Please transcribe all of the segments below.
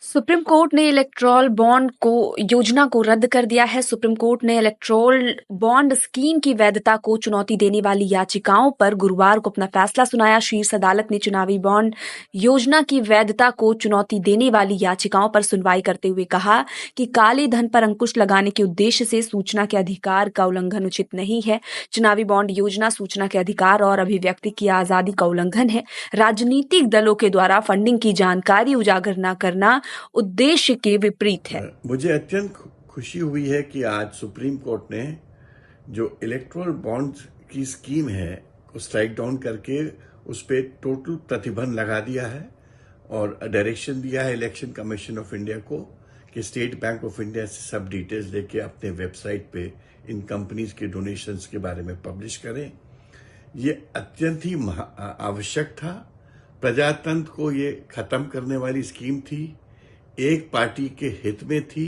Supreme court ने electoral bond को योजना को रद्द कर दिया है। सुप्रीम कोर्ट ने इलेक्टोरल बॉन्ड स्कीम की वैधता को चुनौती देने वाली याचिकाओं पर गुरुवार को अपना फैसला सुनाया। शीर्ष अदालत ने चुनावी बॉन्ड योजना की वैधता को चुनौती देने वाली याचिकाओं पर सुनवाई करते हुए कहा कि काले धन पर अंकुश लगाने के उद्देश्य से सूचना के अधिकार का उल्लंघन उचित नहीं है। चुनावी बॉन्ड योजना सूचना के अधिकार और अभिव्यक्ति की आजादी का उल्लंघन है। राजनीतिक दलों के द्वारा फंडिंग की जानकारी उजागर न करना उद्देश्य के विपरीत है। मुझे अत्यंत खुशी हुई है कि आज सुप्रीम कोर्ट ने जो इलेक्टोरल बॉन्ड्स की स्कीम है को स्ट्राइक डाउन करके उस पर टोटल प्रतिबंध लगा दिया है और डायरेक्शन दिया है इलेक्शन कमीशन ऑफ इंडिया को कि स्टेट बैंक ऑफ इंडिया से सब डिटेल्स लेके अपने वेबसाइट पे इन कंपनीज के डोनेशंस के बारे में पब्लिश करें। ये अत्यंत ही आवश्यक था। प्रजातंत्र को ये खत्म करने वाली स्कीम थी, एक पार्टी के हित में थी,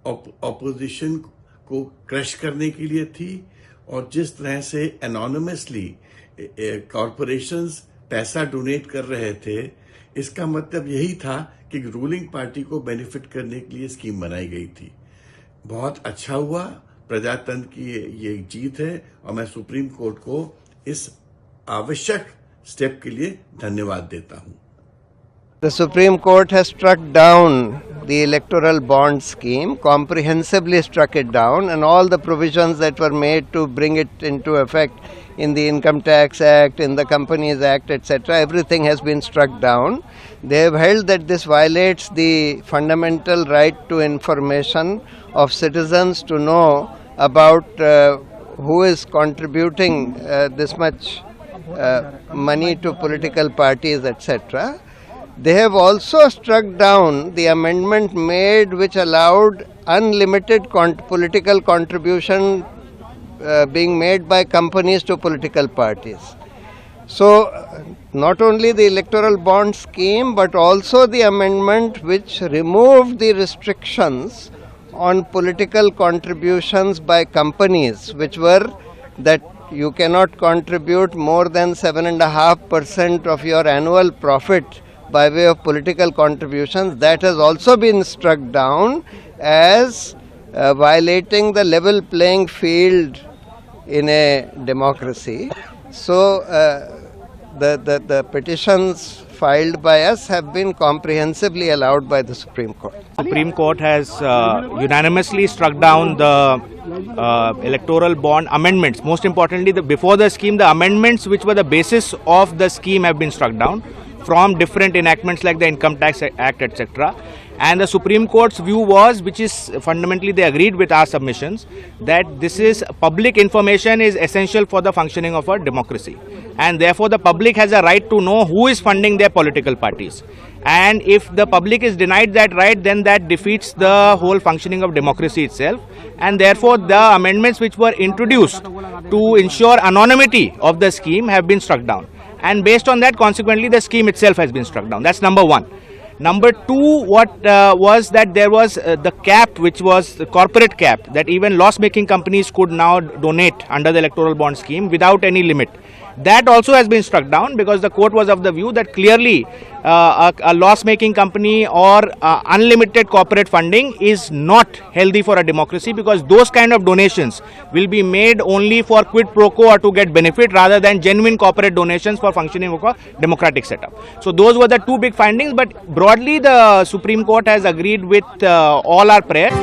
ऑपोजिशन को क्रश करने के लिए थी और जिस तरह से एनोनिमसली कॉरपोरेशंस पैसा डोनेट कर रहे थे, इसका मतलब यही था कि रूलिंग पार्टी को बेनिफिट करने के लिए स्कीम बनाई गई थी। बहुत अच्छा हुआ, प्रजातंत्र की ये जीत है और मैं सुप्रीम कोर्ट को इस आवश्यक स्टेप के लिए धन्यवाद देता हूं। The Supreme Court has struck down the electoral bond scheme, comprehensively struck it down, and all the provisions that were made to bring it into effect in the Income Tax Act, in the Companies Act, etc., everything has been struck down. They have held that this violates the fundamental right to information of citizens to know about who is contributing this much money to political parties, etc. They have also struck down the amendment made which allowed unlimited political contribution being made by companies to political parties. So, not only the electoral bond scheme but also the amendment which removed the restrictions on political contributions by companies, which were that you cannot contribute more than 7.5% of your annual profit by way of political contributions. That has also been struck down as violating the level playing field in a democracy. So the petitions filed by us have been comprehensively allowed by the Supreme Court. Supreme Court has unanimously struck down the electoral bond amendments. Most importantly, before the scheme, the amendments which were the basis of the scheme have been struck down from different enactments like the Income Tax Act, etc. And the Supreme Court's view was, which is fundamentally they agreed with our submissions, that this is public information is essential for the functioning of a democracy, and therefore the public has a right to know who is funding their political parties. And if the public is denied that right, then that defeats the whole functioning of democracy itself. And therefore the amendments which were introduced to ensure anonymity of the scheme have been struck down. And based on that, consequently, the scheme itself has been struck down. That's number one. Number two, what was that there was the cap, which was the corporate cap, that even loss-making companies could now donate under the electoral bond scheme without any limit. That also has been struck down because the court was of the view that clearly a loss-making company or unlimited corporate funding is not healthy for a democracy, because those kind of donations will be made only for quid pro quo or to get benefit rather than genuine corporate donations for functioning of a democratic setup. So those were the two big findings, but broadly the Supreme Court has agreed with all our prayers.